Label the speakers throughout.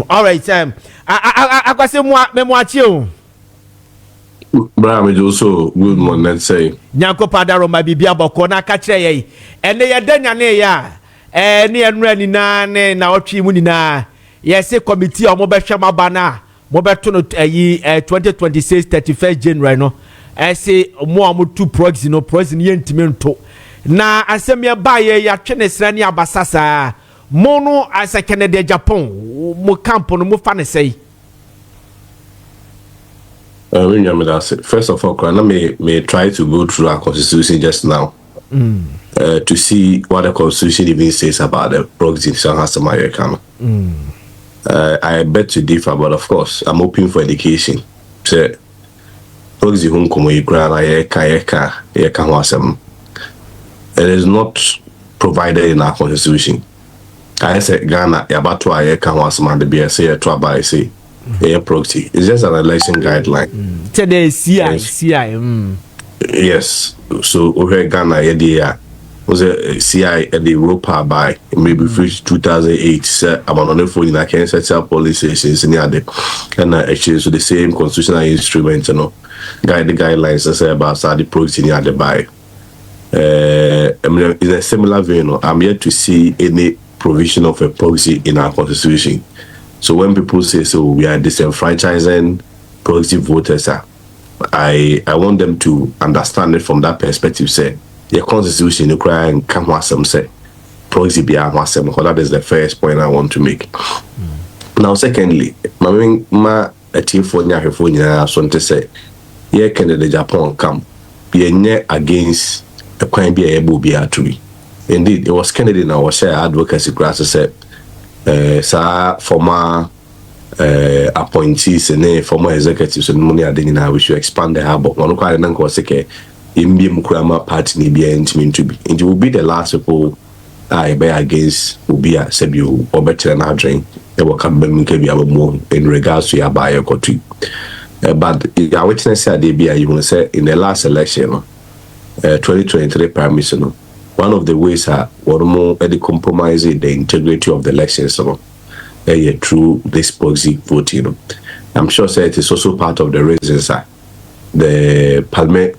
Speaker 1: All right. I got some more memoir.
Speaker 2: Brahma also good morning. Let's say.
Speaker 1: Nyanko Padaro ma bibia boko na ka kire ye. Ene ye danya ne ya. Ne enra ni na ne na otwi mu ni na. Ye se committee o mo be hwe maba na. Mo be to no 2026 31st January no. Se mo two proxy no proxy ye ntimi nto. Na asem ye ba ye ya twe ne sra ni abasasa. Mo no asa Canada Japan. Mo camp no mo fa ne sei.
Speaker 2: First of all, I may try to go through our constitution just now to see what the constitution even says about the proxy. I bet to differ, but of course, I'm open for education. So, proxy home come you it is not provided in our constitution. I said Ghana, about to I can was man the BSA to buy say. A proxy. It's just an election guideline.
Speaker 1: Today, CI.
Speaker 2: Yes. So over Ghana, yeah, was a CI at the Europa by maybe 2008. I'm on the phone. I can set up police stations in the and actually so the same constitutional instrument, guide the guidelines. I say about the proxy near the buy. In a similar vein, I'm yet to see any provision of a proxy in our constitution. So when people say so we are disenfranchising proxy voters, I want them to understand it from that perspective. Say the constitution you cry and come what some say proxy be because that is the first point I want to make. Now secondly, my team for Nyahefonia so to say yeah Canada Japan come be against the crime be able be actually. Indeed, it was Kennedy now was share advocacy class said former appointees and former executives and money are we should expand the hub. One quite an uncle seke in party ni be intimate to be. It will be the last people I bear against will be a Sebu or better than our drain. They will come more in regards to your buyer country. But your witness said they be you want to say in the last election 2023 primaries. One of the ways are more compromising the integrity of the elections through this proxy voting. I'm sure it is also part of the reasons the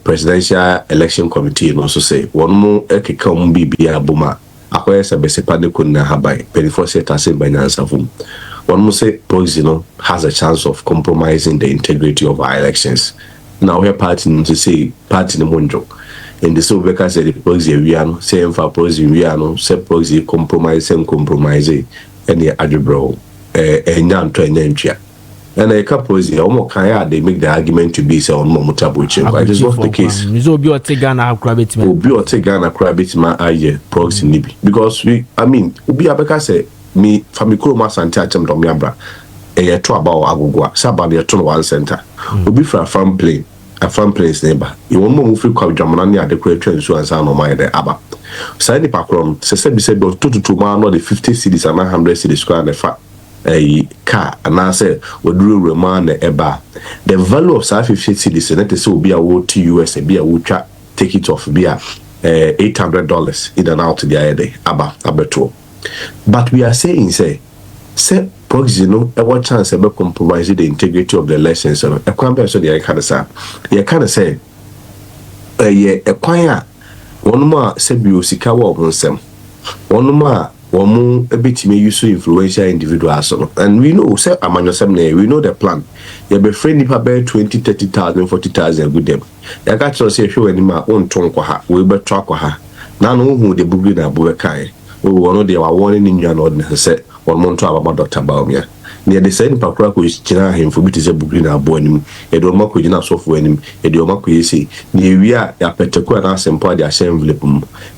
Speaker 2: Presidential Election Committee also say one more come be abuma acquire a besepade kunna habai 24 set by Nansafum. One more say proxy has a chance of compromising the integrity of our elections. Now we're party to say party in the in the so because the proxy we are same for proxy we are say proxy compromise and the adjubro and to an and a couple is almost they make the argument to be so on Momotabuchi. But it's not the case. Be or take Ghana crabbit my eye proxy nibi. Because we Ubi Abeka say me Famicro Masantacham Domiabra a 2 about Agua, Sabali a 1 center. Ubi for a farm plane. A farm place neighbor. You won't move free called Germany at the creator insurance on my the Abba. Side the background, said 2 to 2 man, or the 50 cities and 100 cities square and a car, and I said, would do remand the Eba. The value of 50 cities, and that is so be a wood to US, and be a wood trap, take it off, be a $800 in and out to the other Abba, Aberto. But we are saying, say proxy what chance about compromising the integrity of the elections. I can't be so the kind of say a choir one more Sebu Sikawa of them. One more a bit may use influential individuals. And we know, say, among we know the plan. You be friendly about 20, 30,000, 40,000 good them. I got to say, show any my own tongue for her, we better talk with her. Now, who the boogie na buekai. We will they were warning in your ordinance said. One month about Dr. Baumia. Near the same Pakraku is China him for me to say Bugrina Bonim, a Domako Jina software him, a Domako Yesi, near we are a Petequa and Sempa de Assembly.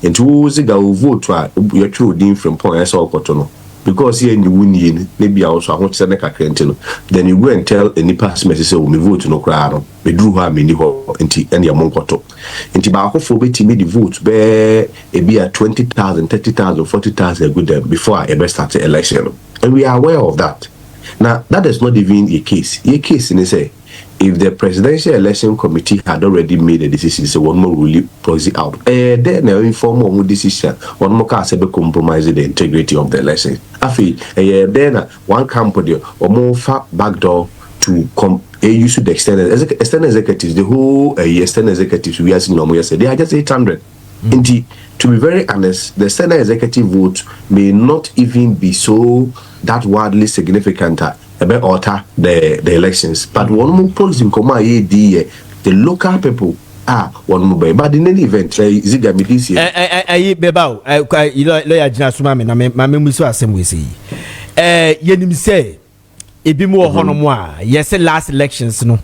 Speaker 2: And to Ziga vote try your true dean from Point S. Cotono. Because here in the Windian, maybe also I want Seneca Crentino. Then you go and tell any past message we vote no crowd. We drew her mini ho into any among Coto. In Tobacco for betting me the votes bear a be at 20,000, 30,000, 40,000 good them before I ever start the election. And we are aware of that. Now, that is not even a case. A case in say, if the Presidential Election Committee had already made a decision, so one more will proxy out. Then they inform one more decision, one more can say compromise the integrity of the election. Then one company or more far backdoor to come. Use the external executives, the whole external executives we are seeing no more yesterday. They are just 800. Indeed, to be very honest, the Senate executive vote may not even be so that wildly significant about alter the elections. But one more policy in command, the local people are one more. But in any event, is it going to be this year?
Speaker 1: Bebao, lawyer Jinasuma, my memory so assembly say, Yenim say, it be more honorable. Yes, last elections, no.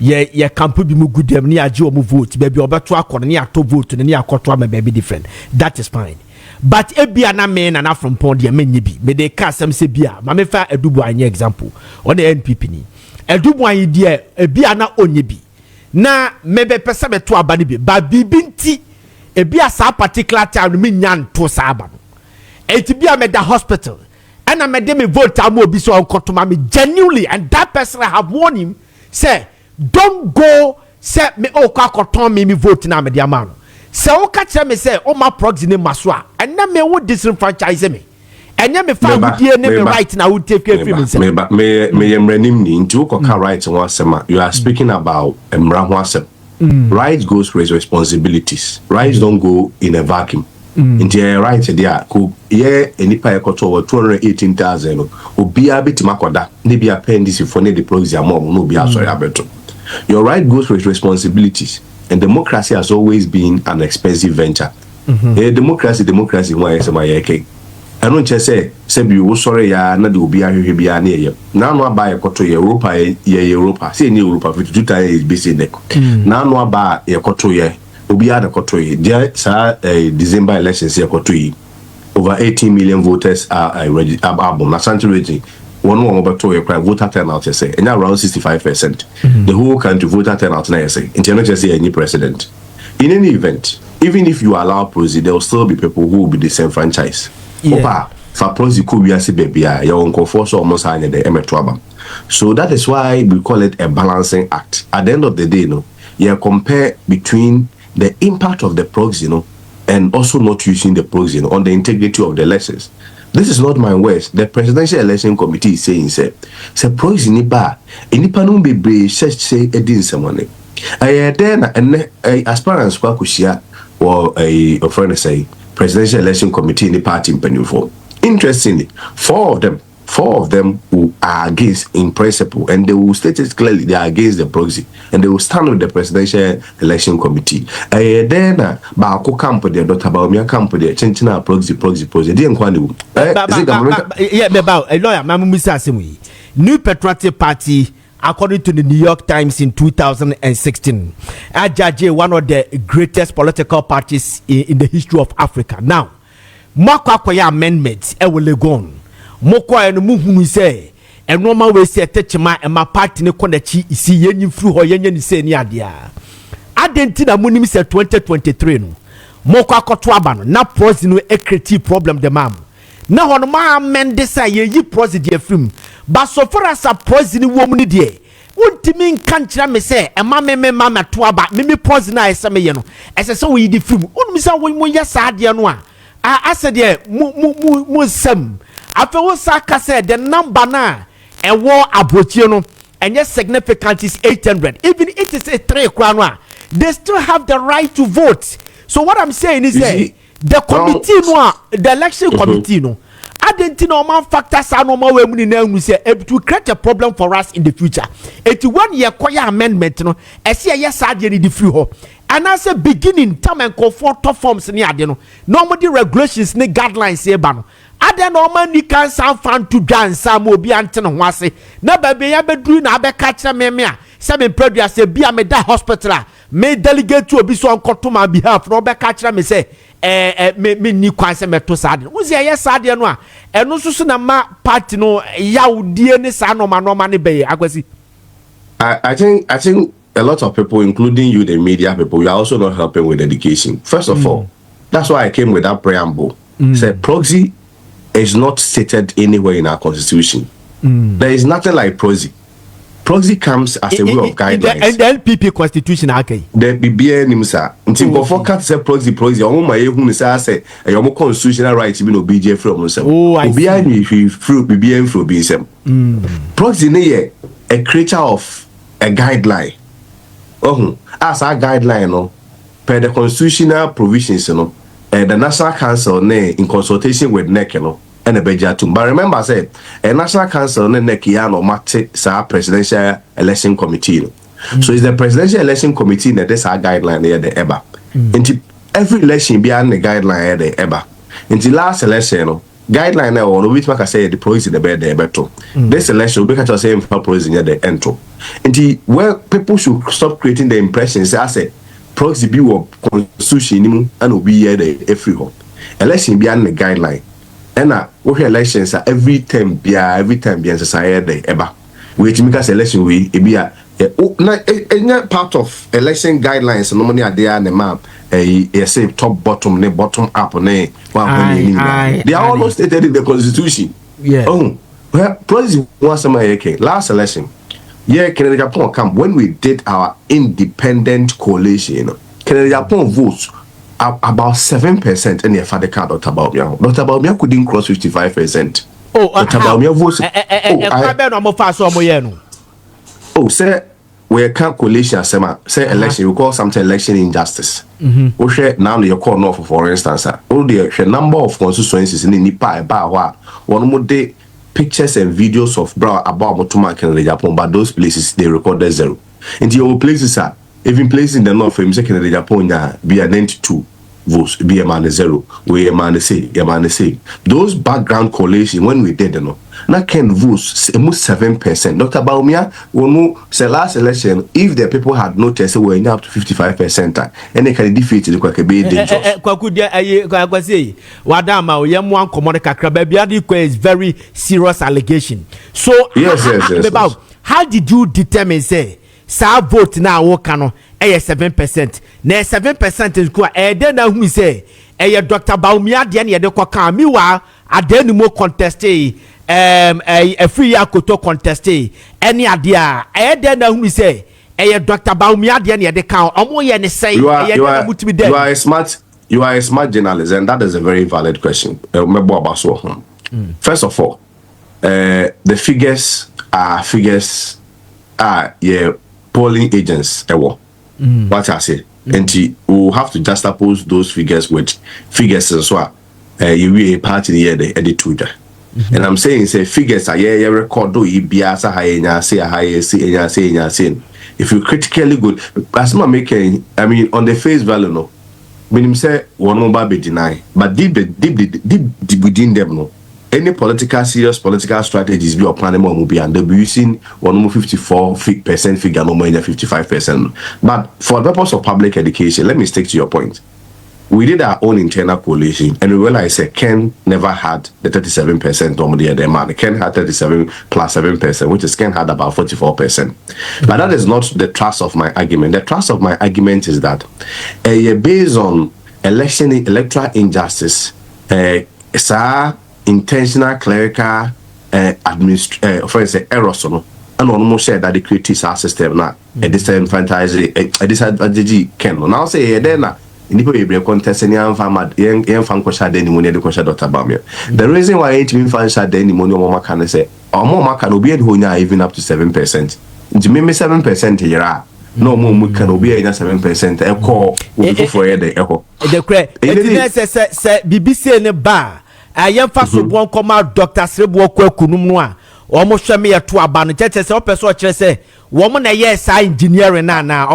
Speaker 1: Ye can't be more good them near Joe vote, baby, or better to near to vote to the near quarter may be different. That is fine. But a be an man and from Pond, ye may be, may they cast some say beer, mamma fa a dubois example, on the NPP. A dubois dear, a beer na only be. Na maybe perceive to a banny, but be binti, a beer sa particular time, mean yan to Saban. A to be a made the hospital, and I made them vote, I will be so uncomfortable genuinely, and that person I have warned him, say, don't go say me okakoton me vote na me dia man say o ka kire me say o ma proxy ne maswa and na me wo disenfranchise me enya me fa wudie ne me right na wo take free me say
Speaker 2: me emranim ni nti wo ka right one sema you are speaking about emra ho asem. Rights goes with responsibilities. Rights don't go in a vacuum. Nti right there ko ye enipa ekoto 218,000 obi abitima koda ne bi appendix for ne the proxy amom no bi asori abeto. Your right goes with responsibilities, and democracy has always been an expensive venture. Democracy, why is my okay? I don't just say you sorry, ya na do be a here near. Now, no buy a quarter Europa, say New Europa, 52 times is busy neck. Now, no buy a quarter year, Ubi at a quarter year, December elections, a quarter over 18 million voters are registered. Nasanti rating. One over to your crime voter turnout, you say, and around 65%. The whole country voter turnout, now you say, and you not just say any president. In any event, even if you allow proxy, there will still be people who will be disenfranchised. Opa, for proxy could be a baby, your uncle force almost higher than the emetwaba. So that is why we call it a balancing act. At the end of the day, you compare between the impact of the proxy, and also not using the proxy on the integrity of the elections. This is not my words. The Presidential Election Committee is saying, say proxy ni ba, enipa no be brave, say edin someone. Then aspirants kwa kushia or a friend say Presidential Election Committee in the party in Penufo. Interestingly, four of them who are against in principle, and they will state it clearly they are against the proxy, and they will stand with the Presidential Election Committee. Then Bako camp there, Dr. Baumia camp there, Chenchina proxy. Didn't quando.
Speaker 1: Yeah, about a lawyer, Mamma Simui. New Patriotic Party, according to the New York Times in 2016, Ajaje, one of the greatest political parties in the history of Africa. Now, Makwakoya amendments, will gone. Moko and muhu say and normal way say techma and my party ne konachi isi yenyi fru ho yenye ni say ni adia adentina munim say 2023 no moko akoto aba no na proxy no ekreti problem the mam na hono ma amend say yeyi proxy de afrim but so far as a proxy ni wo mu ni de wontimi nka nkyira me say e ma me to aba me proxy na ese me ye no ese so we di frim onum say wo ya sa de no a ase de mu sam after what Saka said, the number na a war abrochino and yes, significant is 800. Even it is a 3 crown, they still have the right to vote. So what I'm saying is that the committee, the election committee, I didn't know man factors are no more we say it will create a problem for us in the future. 81 year choir amendment, I see a yes, I did the free ho. And as a beginning, time and comfort top forms near no normally regulations, ne guidelines, ban. Ada normal ni kan san fan to dance some obi ante no hwase na baby ya bedru na abeka kire me a se me produce say bia me da hospital me delegate to obi so onkoto my behalf no obeka kire me say me ni kwan se me to sade wo se ye sade no a eno susu na ma party no yaudie ni sa normal ne be akwasi.
Speaker 2: I think a lot of people, including you, the media people, you are also not helping with education. First of all, that's why I came with that preamble. Say proxy is not stated anywhere in our constitution. There is nothing like proxy. proxy comes as a way of guidelines.
Speaker 1: And the NPP constitution, okay.
Speaker 2: The BBN nimsa. Until before cut say proxy. Oh my, who say a your constitutional right to be no BJ from himself.
Speaker 1: Oh, I see.
Speaker 2: BBN through BBN through BSM. Proxy ne a creature of a guideline. Oh, as a guideline, no, per the constitutional provisions, no, the National Council ne in consultation with NEC, no. And a bejatum. But remember, I said a National Council nekiano mate sa Presidential Election Committee. So it's the Presidential Election Committee that is our guideline here the EBA. Into every election beyond the guideline here the EBA. Into last election, guideline now or which I say the police in the bed the better. This election we can say for police in the entro. Into where people should stop creating the impressions. I say proxy be of constitution and be here the every home. Election beyond the guideline. And we elections are every time be society eba. We make us election we be a part of election guidelines no money are there on the map. Say top bottom ne bottom up ne they are all stated in the constitution.
Speaker 1: Yeah.
Speaker 2: Oh, well, president once last election. Yeah, Canada Japan come when we did our independent coalition. Canada Japan votes about 7% in the father card Dr. Baumia. Dr. Baumia couldn't cross 55%.
Speaker 1: Oh,
Speaker 2: Dr. Baumia votes. Oh, say we can't coalition say election. We call something election injustice. We share now you call north for instance. Oh, the number of constituencies in the Nipa about one more day pictures and videos of about Motuma Canada Japan, but those places they recorded 0. And your places are even places in the north, in Canada Japan, be a 92 votes, be a man 0, we a man say. Those background coalition when we did, not can votes almost 7%. Dr. Baumia, we say last election, if the people had noticed, we were up to 55%, and they can defeat the Kwakebe dangerous.
Speaker 1: Kwakudia, Wadama, Yamuan Komodeka Krababi is very serious allegation. So,
Speaker 2: yes.
Speaker 1: How did you determine, say, sa vote na wokano 7%. Na 7% is kwa then who say Dr. Baumia de ne de kwaka mi wa adenu mo contesté a free akoto contesté any idea then who say Dr. Baumia de ne de kan omo ye ne say
Speaker 2: you are a smart journalist and that is a very valid question. First of all, the figures are polling agents what I say and we will have to juxtapose those figures with figures as well. You will a party here the editor and I'm saying say figures are record do biasa say if you critically good as my making I mean on the face value no when say one more be deny but deep within them no any serious political strategies be planning more be and they'll be using 54% figure no more than 55%. But for the purpose of public education, let me stick to your point. We did our own internal coalition and we realized Ken never had the 37% on the other man. Ken had 37 plus 7%, which is Ken had about 44%. But that is not the thrust of my argument. The thrust of my argument is that based on electoral injustice, intentional clerical errors and almost said that the creative our system now a disadvantage can now say then in contest any Dr. Bamia. The reason why it mean fan any money can say or more can be even up to 7%. It may be 7% here. No more can be 7% echo for the echo. The correct
Speaker 1: BBC in the bar. I am fast one come out Dr. Srebu Kunumwa. Almost show me a two abandoned churches or person say woman a yes engineering now.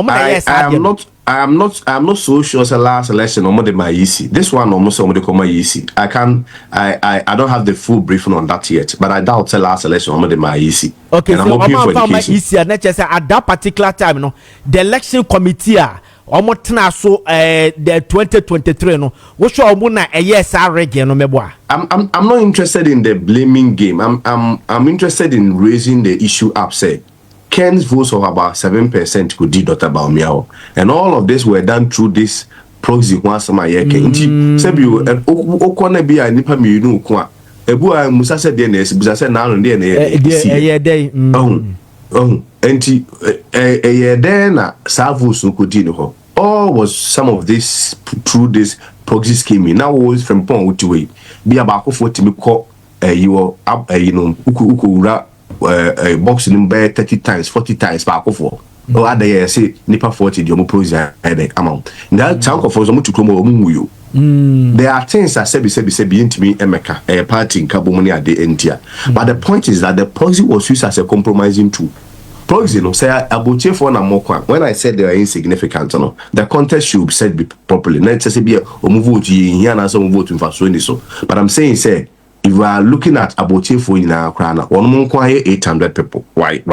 Speaker 2: I am not so sure the last election almost my easy. This one almost almost come easy. I don't have the full briefing on that yet, but I doubt the last election almost my easy.
Speaker 1: Okay,
Speaker 2: and
Speaker 1: so
Speaker 2: I'm hoping for education.
Speaker 1: Easy at that particular time, the election committee almost so the 2023 no which na yes reggae no meboa.
Speaker 2: I'm not interested in the blaming game. I'm interested in raising the issue up. Say Ken's votes of about 7% could do Dr. Baumia, and all of this were done through this proxy once my year came. Sebu okona bia nipa mi no kwa ebu a musa said DNS busa said now DNS Enti then Savus Nukudino. All was some of this through this proxy scheme. Now was from Pong to way. Be about 40 call you are up uku box in 30 times, 40 times back for. Or other year say nipa 40 the proxy amount. That chunk of us to come you. There are things that say into me Emeka a party in Kabumani at the India. But the point is that the proxy was used as a compromising tool. Proxy no say abuche for na more kwan. When I said they are insignificant, no, the context should be said properly. Not just be a vote here and some vote in so. But I'm saying say if we are looking at abuche for in our crown, one more kwan 800 people, right?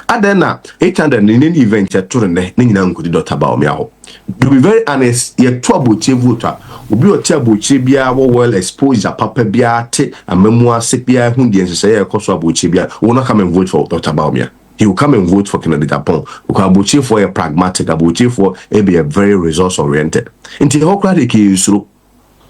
Speaker 2: And then 800 in any event to the nina could not about me. To be very honest, ye trouble voter will be a table chibia well exposed a papa biate and memoir sepia whom the say a cost of chibia will not come and vote for Dr. Baumia. He will come and vote for candidate upon because Abuchi for a pragmatic, Abuchi for a very resource oriented. Until Hokratic is so.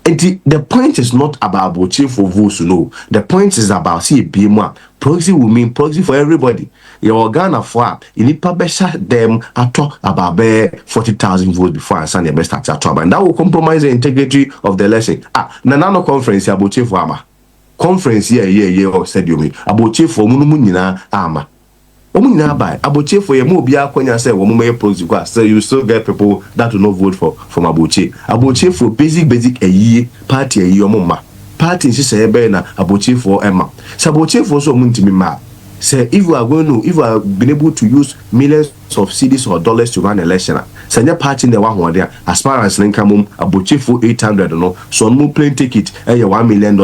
Speaker 2: The point is not about Abuchi for votes, no. The point is about see BMA. Proxy will mean proxy for everybody. Your Ghana for you need publish them at talk about 40,000 votes before I send the best at top. And that will compromise the integrity of the election. Nanano conference Abuchi for Ama. Conference or said you me. Abuchi for Munumuna Ama. By Abuche for a mobile when say woman proxy so you still get people that will not vote from Abuche. Abuche for basic a year party a year mama. Party is say na Abuche for Emma. Saboche for so munti ma. Say if you are been able to use millions of cedis or dollars to run election, send your party in the one there as far as income Abuche for 800 no so no plane ticket $1 million.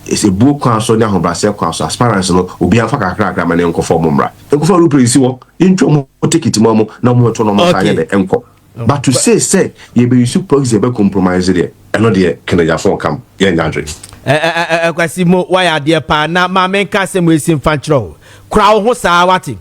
Speaker 2: It's a book council now Brazil council as far as no obi anfa kakra ma ne enko for mumra enko for replace wo intro mo take it mo na mo to no mo fanya de enko but to say you be use proxy be compromise there eno de Kenya for come ye nyandre
Speaker 1: kwasi mo why there pa na ma menka se mo esim fanchro kra ho saa wati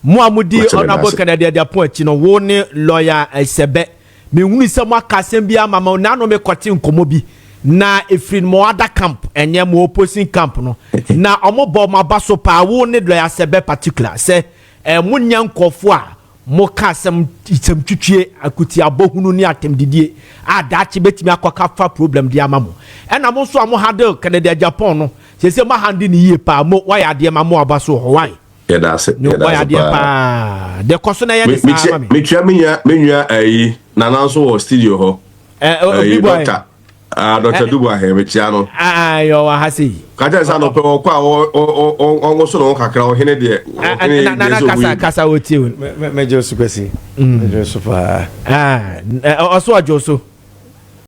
Speaker 1: mo amudi honorable Canada dia point no wo ne lawyer Sebe me hunu se mo akasem bia mama na no me kwati nkomo bi na efrin mo other camp enye mo opposing camp no na omobo mabaso pa wo ne lawyer Sebe particular say munya nkofo a mo ka asem twitwie akuti abohunu ni atemdidie adachi betimi akoka fa problem dia mamo ena mo so amo handle Canada Japan no se ma handle ni yie pa mo why ade ma mo abaso ho why
Speaker 2: yeah that's it
Speaker 1: why ade pa de koso na ye de sa
Speaker 2: me twa menua ayi na nanso wo studio ho doctor Dr. Dubois here with Chano.
Speaker 1: Yo hasi.
Speaker 2: Kaja sano pe o kwa o so no kakra o hene de
Speaker 1: kasa o tiu.
Speaker 3: Me Joseph kwesi. Me Joseph
Speaker 1: oso ajoso.